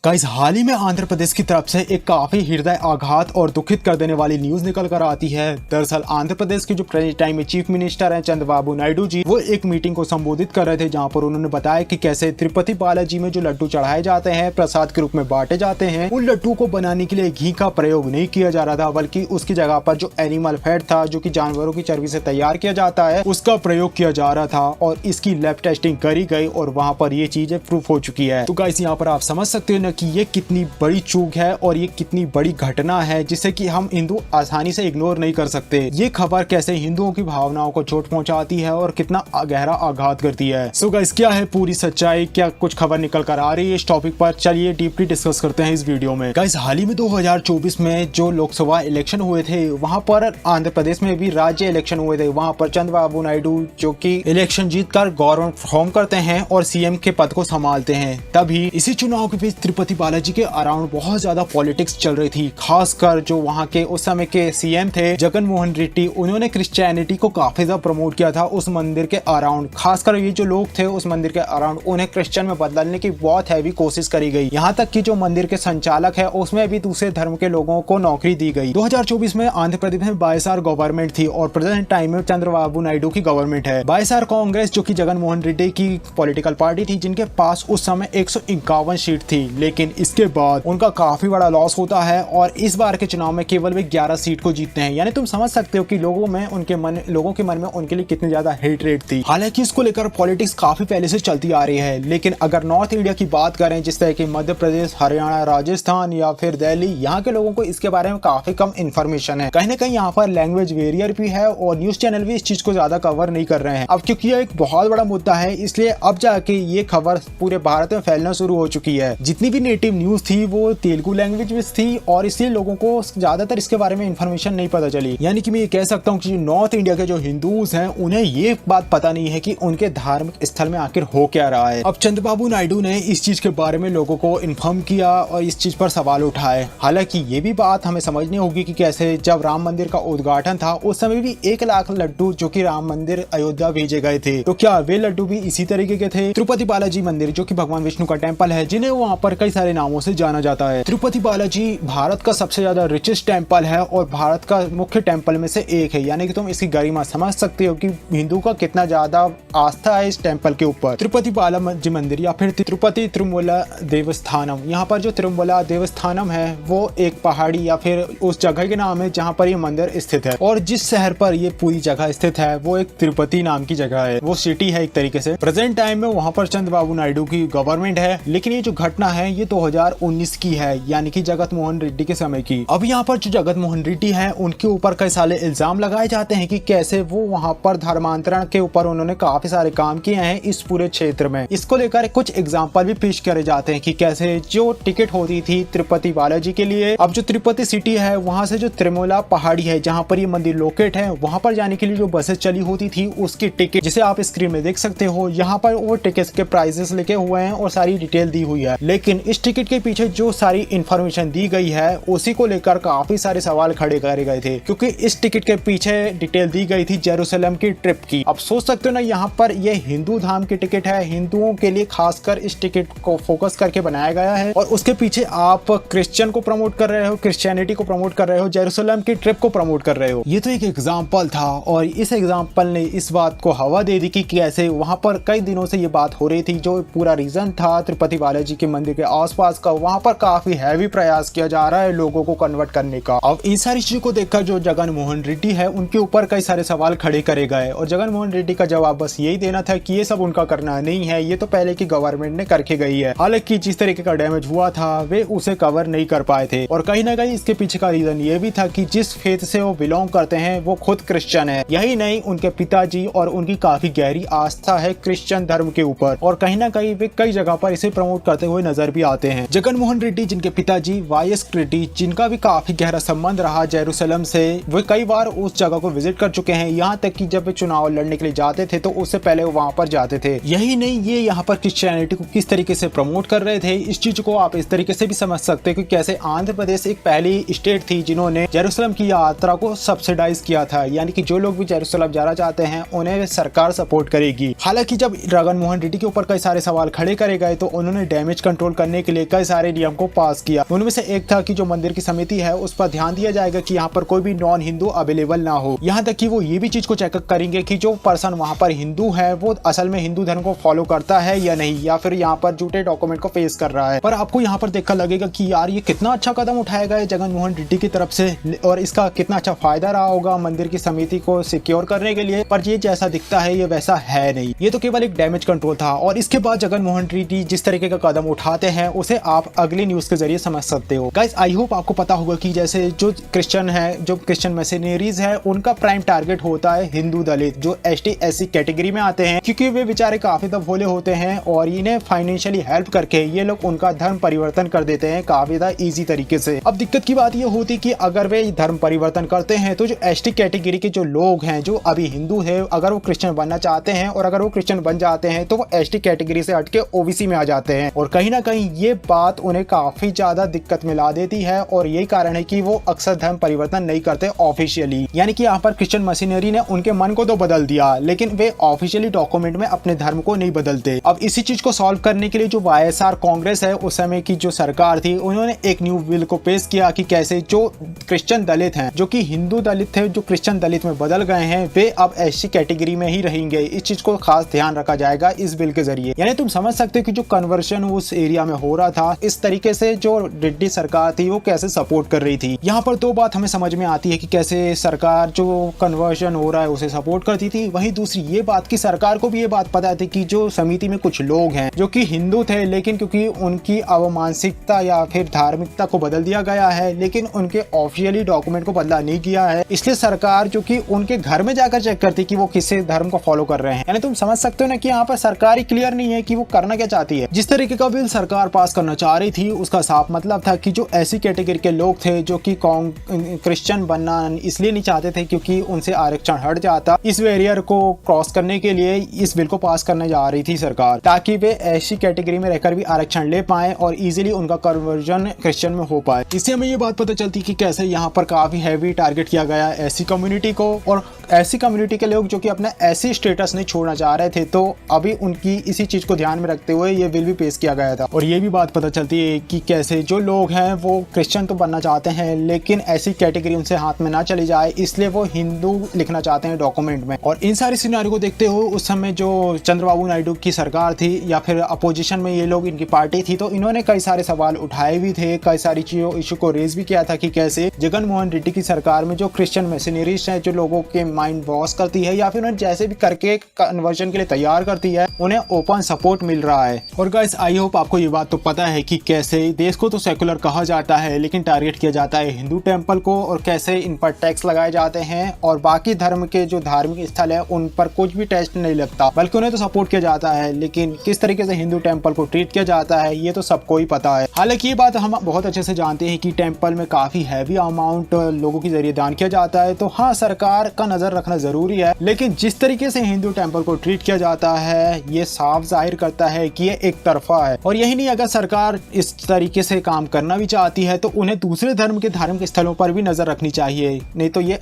Guys, हाल ही में आंध्र प्रदेश की तरफ से एक काफी हृदय आघात और दुखित कर देने वाली न्यूज निकल कर आती है। दरअसल आंध्र प्रदेश के जो प्रेजेंट टाइम में चीफ मिनिस्टर हैं चंद्रबाबू नायडू जी, वो एक मीटिंग को संबोधित कर रहे थे, जहां पर उन्होंने बताया कि कैसे तिरुपति बालाजी में जो लड्डू चढ़ाए जाते हैं, प्रसाद के रूप में बांटे जाते हैं, उन लड्डू को बनाने के लिए घी का प्रयोग नहीं किया जा रहा था, बल्कि उसकी जगह पर जो एनिमल फैट था, जो कि जानवरों की चर्बी से तैयार किया जाता है, उसका प्रयोग किया जा रहा था। और इसकी लैब टेस्टिंग करी गई और वहां पर ये चीजें प्रूफ हो चुकी है। तो गाइस, यहाँ पर आप समझ सकते हो ना कि ये कितनी बड़ी चूक है और ये कितनी बड़ी घटना है, जिसे कि हम हिंदू आसानी से इग्नोर नहीं कर सकते। ये खबर कैसे हिंदुओं की भावनाओं को चोट पहुंचाती है और कितना गहरा आघात करती है। सो गाइस, क्या है पूरी सच्चाई, क्या कुछ खबर निकल कर आ रही है इस टॉपिक पर, चलिए डीपली डिस्कस करते हैं इस वीडियो में। गाइस, हाल ही में 2024 में जो लोकसभा इलेक्शन हुए थे, वहां पर आंध्र प्रदेश में भी राज्य इलेक्शन हुए थे। वहां पर चंद्रबाबू नायडू जो कि इलेक्शन जीतकर गवर्नमेंट फॉर्म करते हैं और सीएम के पद को संभालते हैं। तभी इसी चुनाव के बीच तिरुपति बालाजी के अराउंड बहुत ज्यादा पॉलिटिक्स चल रही थी। खासकर जो वहां के उस समय के सीएम थे जगन मोहन रेड्डी, उन्होंने क्रिश्चियनिटी को काफी ज्यादा प्रमोट किया था उस मंदिर के अराउंड। खासकर ये जो लोग थे उस मंदिर के अराउंड, उन्हें क्रिश्चियन में बदलने की बहुत हैवी कोशिश करी गई। यहाँ तक कि जो मंदिर के संचालक है उसमें भी दूसरे धर्म के लोगों को नौकरी दी गई। 2024 में आंध्र प्रदेश में वाईएसआर गवर्नमेंट थी और प्रेजेंट टाइम में चंद्रबाबू नायडू की गवर्नमेंट है। वाईएसआर कांग्रेस जो कि जगन मोहन रेड्डी की पॉलिटिकल पार्टी थी, जिनके पास उस समय 151 सीट थी, लेकिन इसके बाद उनका काफी बड़ा लॉस होता है और इस बार के चुनाव में केवल वे 11 सीट को जीतते हैं। यानी तुम समझ सकते हो कि लोगों के मन में उनके लिए कितनी ज्यादा हेटरेट थी। हालांकि इसको लेकर पॉलिटिक्स काफी पहले से चलती आ रही है, लेकिन अगर नॉर्थ इंडिया की बात करें, जिस तरह की मध्य प्रदेश, हरियाणा, राजस्थान या फिर दिल्ली, यहाँ के लोगों को इसके बारे में काफी कम इन्फॉर्मेशन है। कहीं ना कहीं यहाँ पर लैंग्वेज वेरियर भी है और न्यूज चैनल भी इस चीज को ज्यादा कवर नहीं कर रहे हैं। अब क्योंकि यह एक बहुत बड़ा मुद्दा है, इसलिए अब जाके ये खबर पूरे भारत में फैलना शुरू हो चुकी है। जितनी भी नेटिव न्यूज थी वो तेलुगु लैंग्वेज में थी और इसलिए लोगों को ज्यादातर इसके बारे में इन्फॉर्मेशन नहीं पता चली। यानी कि मैं ये कह सकता हूँ कि नॉर्थ इंडिया के जो हिंदूज हैं, उन्हें ये बात पता नहीं है कि उनके धार्मिक स्थल में आखिर हो क्या रहा है। अब चंद्रबाबू नायडू ने इस चीज के बारे में लोगों को इन्फॉर्म किया और इस चीज पर सवाल उठाए। हालांकि ये भी बात हमें समझनी होगी कि कैसे जब राम मंदिर का उद्घाटन था, उस समय भी 1 लाख लड्डू जो कि राम मंदिर अयोध्या भेजे गए थे, तो क्या वे लड्डू भी इसी तरीके के थे? तिरुपति बालाजी मंदिर जो कि भगवान विष्णु का टेम्पल है, जिन्हें वहाँ पर कई सारे नामों से जाना जाता है। तिरुपति बालाजी भारत का सबसे ज्यादा रिचेस्ट टेम्पल है और भारत का मुख्य टेम्पल में से एक है। यानी कि तुम इसकी गरिमा समझ सकते हो कि हिंदू का कितना ज्यादा आस्था है इस टेम्पल के ऊपर। तिरुपति बालाजी मंदिर या फिर तिरुपति तिरुमला देवस्थानम, यहाँ पर जो तिरुमला देवस्थानम है वो एक पहाड़ी या फिर उस जगह के नाम है जहाँ पर ये मंदिर स्थित है। और जिस शहर पर ये पूरी जगह स्थित है वो एक तिरुपति नाम की जगह है, वो सिटी है एक तरीके से। प्रेजेंट टाइम में वहाँ पर चंद्रबाबू नायडू की गवर्नमेंट है, लेकिन ये जो घटना है ये 2019 की है, यानी कि जगत मोहन रेड्डी के समय की। अब यहाँ पर जो जगत मोहन रेड्डी है, उनके ऊपर कई सारे इल्जाम लगाए जाते हैं कि कैसे वो वहाँ पर धर्मांतरण के ऊपर उन्होंने काफी सारे काम किए हैं इस पूरे क्षेत्र में। इसको लेकर कुछ एग्जाम्पल भी पेश करे जाते हैं कि कैसे जो टिकट होती थी तिरुपति बालाजी के लिए, अब जो तिरुपति सिटी है वहाँ से जो तिरुमला पहाड़ी है जहाँ पर ये मंदिर लोकेट है, वहाँ पर जाने के लिए जो बसेस चली होती थी, उसकी टिकट जिसे आप स्क्रीन में देख सकते हो, यहाँ पर वो टिकट के प्राइसेस लिखे हुए हैं और सारी डिटेल दी हुई है। लेकिन इस टिकट के पीछे जो सारी इंफॉर्मेशन दी गई है उसी को लेकर काफी सारे सवाल खड़े करे गए थे, क्योंकि इस टिकट के पीछे डिटेल दी गई थी जेरूसलम की ट्रिप की। अब सोच सकते हो ना, यहाँ पर ये हिंदू धाम की टिकट है, हिंदुओं के लिए खासकर इस टिकट को फोकस करके बनाया गया है और उसके पीछे आप क्रिश्चियन को प्रमोट कर रहे हो, क्रिश्चियनिटी को प्रमोट कर रहे हो, जेरूसलम की ट्रिप को प्रमोट कर रहे हो। ये तो एक एग्जाम्पल था और इस एग्जाम्पल ने इस बात को हवा दे दी कि कैसे वहां पर कई दिनों से ये बात हो रही थी। जो पूरा रीजन था तिरुपति बालाजी के मंदिर के आसपास का, वहां पर काफी हैवी प्रयास किया जा रहा है लोगों को कन्वर्ट करने का। अब इन सारी चीजों को देखकर जो जगन मोहन रेड्डी है, उनके ऊपर कई सारे सवाल खड़े करे गए और जगन मोहन रेड्डी का जवाब बस यही देना था कि ये सब उनका करना नहीं है, ये तो पहले की गवर्नमेंट ने करके गई है। हालांकि जिस तरीके का डैमेज हुआ था वे उसे कवर नहीं कर पाए थे और कहीं ना कहीं इसके पीछे का रीजन ये भी था कि जिस फेथ से वो बिलोंग करते हैं वो खुद क्रिश्चियन है। यही नहीं, उनके पिताजी और उनकी काफी गहरी आस्था है क्रिश्चियन धर्म के ऊपर और कहीं ना कहीं वे कई जगह पर इसे प्रमोट करते हुए नजर भी आते हैं। जगन मोहन रेड्डी, जिनके पिताजी वाईएस रेड्डी, जिनका भी काफी गहरा संबंध रहा जेरूसलम से, वे कई बार उस जगह को विजिट कर चुके हैं। यहाँ तक कि जब वे चुनाव लड़ने के लिए जाते थे तो उससे पहले वहां पर जाते थे। यही नहीं, ये यहाँ पर क्रिश्चियनिटी को किस तरीके से प्रमोट कर रहे थे, इस चीज को आप इस तरीके से भी समझ सकते हैं कि कैसे आंध्र प्रदेश एक पहली स्टेट थी जिन्होंने जेरूसलम की यात्रा को सब्सिडाइज किया था। यानी कि जो लोग भी जेरूसलम जाना चाहते हैं उन्हें सरकार सपोर्ट करेगी। हालांकि जब जगन मोहन रेड्डी के ऊपर कई सारे सवाल खड़े करे गए तो उन्होंने डैमेज कंट्रोल करने करने के लिए कई सारे नियम को पास किया। उनमें से एक था कि जो मंदिर की समिति है उस पर ध्यान दिया जाएगा कि यहाँ पर कोई भी नॉन हिंदू अवेलेबल ना हो। यहाँ तक कि वो ये भी चीज को चेकअप करेंगे कि जो पर्सन वहाँ पर हिंदू है वो असल में हिंदू धर्म को फॉलो करता है या नहीं, या फिर यहाँ पर झूठे डॉक्यूमेंट को फेस कर रहा है। पर आपको यहाँ पर देखकर लगेगा कि यार ये कितना अच्छा कदम उठाया गया है जगन मोहन रेड्डी की तरफ से और इसका कितना अच्छा फायदा रहा होगा मंदिर की समिति को सिक्योर करने के लिए। पर ये जैसा दिखता है ये वैसा है नहीं, ये तो केवल एक डैमेज कंट्रोल था। और इसके बाद जगन मोहन रेड्डी जिस तरीके का कदम उठाते हैं उसे आप अगली न्यूज के जरिए समझ सकते हो। गाइस आई होप आपको पता होगा कि जैसे जो क्रिश्चियन है, जो क्रिश्चियन मिशनरीज है, उनका प्राइम टारगेट होता है हिंदू दलित जो ST SC कैटेगरी में आते हैं, क्योंकि वे बेचारे काफी तो भोले होते हैं और इन्हें फाइनेंशियली हेल्प करके ये लोग उनका धर्म परिवर्तन कर देते हैं काफी इजी तरीके से। अब दिक्कत की बात ये होती कि अगर वे धर्म परिवर्तन करते हैं तो जो ST कैटेगरी के जो लोग हैं जो अभी हिंदू है, अगर वो क्रिश्चियन बनना चाहते हैं और अगर वो क्रिश्चियन बन जाते हैं तो वो ST कैटेगरी से हटके OBC में आ जाते हैं। और कहीं ना कहीं ये बात उन्हें काफी ज्यादा दिक्कत मिला देती है और यही कारण है कि वो अक्सर धर्म परिवर्तन नहीं करते ऑफिशियली। यानी कि यहाँ पर क्रिश्चियन मशीनरी ने उनके मन को तो बदल दिया लेकिन वे ऑफिशियली डॉक्यूमेंट में अपने धर्म को नहीं बदलते। अब इसी चीज को सॉल्व करने के लिए जो YSR कांग्रेस है उस समय की जो सरकार थी उन्होंने एक न्यू बिल को पेश किया कि कैसे जो क्रिश्चियन दलित हैं, जो कि हिंदू दलित थे, जो क्रिश्चियन दलित में बदल गए हैं, वे अब SC कैटेगरी में ही रहेंगे। इस चीज को खास ध्यान रखा जाएगा इस बिल के जरिए। यानी तुम समझ सकते हो कि जो कन्वर्शन उस एरिया में हो रहा था, इस तरीके से जो रेड्डी सरकार थी वो कैसे सपोर्ट कर रही थी। यहाँ पर दो बात हमें समझ में आती है कि कैसे सरकार जो कन्वर्शन हो रहा है उसे सपोर्ट करती थी, वहीं दूसरी ये बात की सरकार को भी ये बात पता थी कि जो समिति में कुछ लोग हैं जो कि हिंदू थे लेकिन क्योंकि उनकी अवमानसिकता या फिर धार्मिकता को बदल दिया गया है लेकिन उनके ऑफिशियली डॉक्यूमेंट को बदला नहीं किया है, इसलिए सरकार जो कि उनके घर में जाकर चेक करती कि वो किस धर्म को फॉलो कर रहे हैं। यानी तुम समझ सकते हो ना कि यहाँ पर सरकार ही क्लियर नहीं है कि वो करना क्या चाहती है। जिस तरीके का बिल सरकार पास करना चाह रही थी उसका साफ मतलब था कि जो ऐसी कैटेगरी के लोग थे जो कि क्रिश्चियन बनना इसलिए नहीं चाहते थे क्योंकि उनसे आरक्षण हट जाता, इस बैरियर को क्रॉस करने के लिए इस बिल को पास करने जा रही थी सरकार, ताकि वे ऐसी कैटेगरी में रहकर भी आरक्षण ले पाए और इजीली उनका कन्वर्जन क्रिश्चियन में हो पाए। इससे हमें ये बात पता चलती कि कैसे यहाँ पर काफी हैवी टारगेट किया गया ऐसी कम्युनिटी को, और ऐसी कम्युनिटी के लोग जो कि अपना ऐसी स्टेटस नहीं छोड़ना चाह रहे थे, तो अभी उनकी इसी चीज को ध्यान में रखते हुए ये बिल भी पेश किया गया था। और ये भी बात पता चलती है कि कैसे जो लोग हैं वो क्रिश्चियन तो बनना चाहते हैं लेकिन ऐसी कैटेगरी उनसे हाथ में ना चली जाए, इसलिए वो हिंदू लिखना चाहते हैं डॉक्यूमेंट में। और इन सारी सिनेरियो को देखते हुए उस समय जो चंद्रबाबू नायडू की सरकार थी या फिर अपोजिशन में ये लोग इनकी पार्टी थी, तो इन्होंने कई सारे सवाल उठाए भी थे, कई सारी चीजों इश्यू को रेज भी किया था कि कैसे जगन मोहन रेड्डी की सरकार में जो क्रिश्चियन मिशनरीज हैं जो लोगों के माइंड वॉश करती है या फिर उन्हें जैसे भी करके कन्वर्जन के लिए तैयार करती है, उन्हें ओपन सपोर्ट मिल रहा है। और गाइस आई होप आपको ये बात तो पता है कि कैसे देश को तो सेकुलर कहा जाता है लेकिन टारगेट किया जाता है हिंदू टेम्पल को, और कैसे इन पर टैक्स लगाए जाते हैं और बाकी धर्म के जो धार्मिक स्थल है उन पर कुछ भी टैक्स नहीं लगता, बल्कि उन्हें तो सपोर्ट किया जाता है। लेकिन किस तरीके से हिंदू टेम्पल को ट्रीट किया जाता है ये तो सबको ही पता है। हालांकि ये बात हम बहुत अच्छे से जानते हैं कि टेम्पल में काफी हैवी अमाउंट लोगों के जरिए दान किया जाता है, तो हाँ सरकार का नजर रखना जरूरी है, लेकिन जिस तरीके से हिंदू टेम्पल को ट्रीट किया जाता है ये साफ जाहिर करता है कि ये एक तरफा है। और यही नहीं, अगर सरकार इस तरीके से काम करना भी चाहती है तो उन्हें दूसरे धर्म के धार्मिक स्थलों पर भी नजर रखनी चाहिए, नहीं तो ये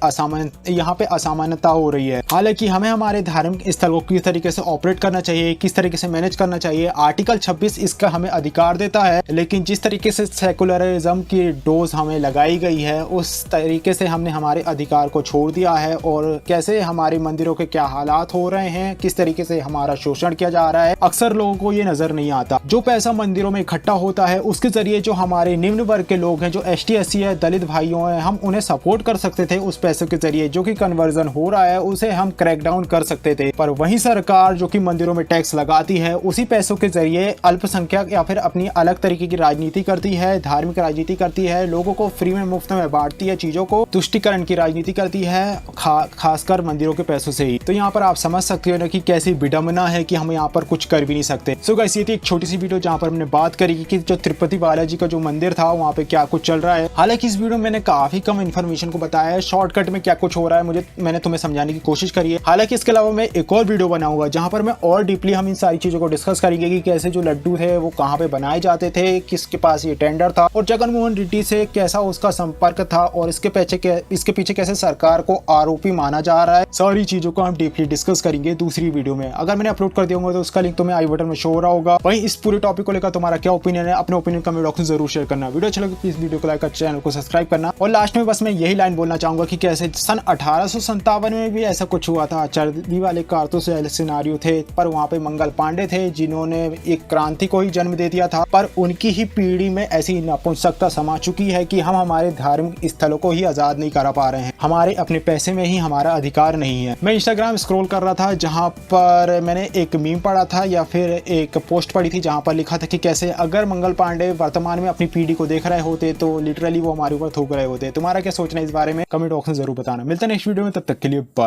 यहाँ पे असामान्यता हो रही है। हालांकि हमें हमारे धार्मिक स्थल को किस तरीके से ऑपरेट करना चाहिए, किस तरीके से मैनेज करना चाहिए, आर्टिकल 26 इसका हमें अधिकार देता है, लेकिन जिस तरीके से सेकुलरिज्म की डोज हमें लगाई गई है उस तरीके से हमने हमारे अधिकार को छोड़ दिया है। और कैसे हमारे मंदिरों के क्या हालात हो रहे हैं, किस तरीके से हमारा शोषण किया जा रहा है, अक्सर लोगों को ये नजर नहीं आता। जो पैसा मंदिरों में इकट्ठा होता है उसके जरिए जो हमारे निम्न वर्ग के लोग हैं, जो ST SC है, दलित भाइयों हैं, हम उन्हें सपोर्ट कर सकते थे उस पैसों के जरिए। जो कि कन्वर्जन हो रहा है उसे हम क्रैकडाउन कर सकते थे, पर वही सरकार जो कि मंदिरों में टैक्स लगाती है उसी पैसों के जरिए अल्पसंख्यक या फिर अपनी अलग तरीके की राजनीति करती है, धार्मिक राजनीति करती है, लोगों को फ्री में मुफ्त में बांटती है, चीजों को तुष्टिकरण की राजनीति करती है, खासकर मंदिरों के पैसों से ही। तो यहाँ पर आप समझ सकते हो ना कि कैसी विडंबना है कि हम यहाँ पर कुछ कर भी नहीं सकते। सो गाइस ये थी एक छोटी सी वीडियो जहाँ पर हमने बात करी कि जो तिरुपति बालाजी का जो मंदिर था वहाँ पे क्या कुछ चल रहा है। हालांकि इस वीडियो में मैंने काफी कम इन्फॉर्मेशन को बताया है, शॉर्टकट में क्या कुछ हो रहा है मैंने तुम्हें समझाने की कोशिश करी है। हालांकि इसके अलावा मैं एक और वीडियो बनाऊंगा जहाँ पर मैं और डीपली हम इन सारी चीजों को डिस्कस करेंगे कि कैसे जो लड्डू थे वो कहाँ पे बनाए जाते थे, किसके पास ये टेंडर था और जगन मोहन रेड्डी से कैसा उसका संपर्क था और इसके पीछे कैसे सरकार को आरोपी माना जा रहा है। सारी चीजों को हम डीपली डिस्कस करेंगे दूसरी वीडियो में। अगर मैंने अपलोड कर दिया होगा तो उसका लिंक तुम्हें आई बटन में शो हो रहा होगा। वहीं इस पूरे टॉपिक को लेकर तुम्हारा क्या ओपिनियन है, अपने ओपिनियन कमेंट बॉक्स में जरूर शेयर करना। वीडियो अच्छा लगे प्लीज वीडियो को लाइक कर, चैनल को सब्सक्राइब करना। और लास्ट में बस मैं यही लाइन बोलना चाहूंगा कि कैसे सन 1857 में भी ऐसा कुछ हुआ था। चर्बी वाले कारतूस सिनेरियो थे, पर वहाँ पे मंगल पांडे थे जिन्होंने एक क्रांति को ही जन्म दे दिया था। पर उनकी ही पीढ़ी में ऐसी नपुंसकता समा चुकी है कि हम हमारे धार्मिक स्थलों को ही आजाद नहीं करा पा रहे हैं। हमारे अपने पैसे में ही हमारा अधिकार नहीं है। मैं इंस्टाग्राम स्क्रॉल कर रहा था जहाँ पर मैंने एक मीम पढ़ा था या फिर एक पोस्ट पढ़ी थी जहाँ पर लिखा था कि कैसे अगर मंगल पांडे वर्तमान में अपनी पीढ़ी को देख रहे होते तो लिटरली वो हमारे ऊपर थूक रहे होते। तुम्हारा क्या सोचना है इस बारे में कमेंट बॉक्स में जरूर बताना। मिलते हैं नेक्स्ट वीडियो में, तब तक के लिए बाय।